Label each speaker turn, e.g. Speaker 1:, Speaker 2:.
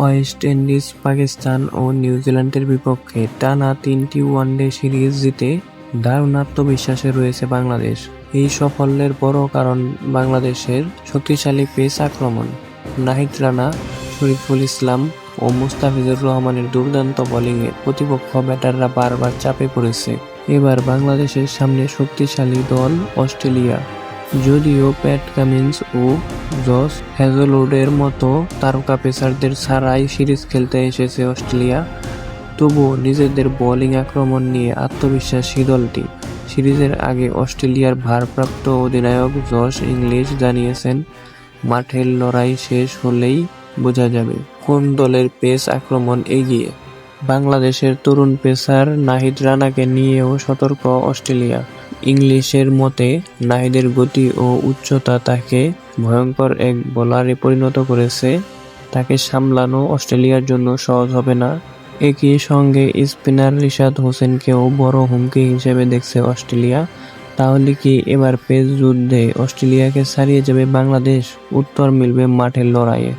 Speaker 1: West Indies, Pakistan ও নিউজিল্যান্ডের বিপক্ষে টানা 3টি ওয়ানডে সিরিজ জিতে দারুণ আত্মবিশ্বাসে রয়েছে বাংলাদেশ। এই সাফল্যের বড় কারণ বাংলাদেশের শক্তিশালী পেস আক্রমণ। নাহিদ রানা, শরীফুল ইসলাম ও মুস্তাফিজুর রহমানের দুর্দান্ত বোলিংয়ে প্রতিপক্ষ ব্যাটাররা বারবার চাপে পড়েছে। এবার বাংলাদেশের সামনে শক্তিশালী দল অস্ট্রেলিয়া। যদিও প্যাট কামিন্স ও জস হ্যাজলউডের মতো তারকা পেসারদের ছাড়াই সিরিজ খেলতে এসেছে অস্ট্রেলিয়া, তবুও নিজেদের বোলিং আক্রমণ নিয়ে আত্মবিশ্বাসী দলটি। সিরিজের আগে অস্ট্রেলিয়ার ভারপ্রাপ্ত অধিনায়ক জশ ইংলিশ জানিয়েছেন, মাঠের লড়াই শেষ হলেই বোঝা যাবে কোন দলের পেস আক্রমণ এগিয়ে। বাংলাদেশের তরুণ পেসার নাহিদ রানাকে নিয়েও সতর্ক অস্ট্রেলিয়া। ইংলিশের মতে, নাহিদের গতি ও উচ্চতা তাকে ভয়ঙ্কর এক বোলারে পরিণত করেছে। তাকে সামলানো অস্ট্রেলিয়ার জন্য সহজ হবে না। একই সঙ্গে স্পিনার রিশাদ হোসেনকেও বড় হুমকি হিসেবে দেখছে অস্ট্রেলিয়া। তাহলে কি এবার পেস যুদ্ধে অস্ট্রেলিয়াকে ছাড়িয়ে যাবে বাংলাদেশ? উত্তর মিলবে মাঠের লড়াইয়ে।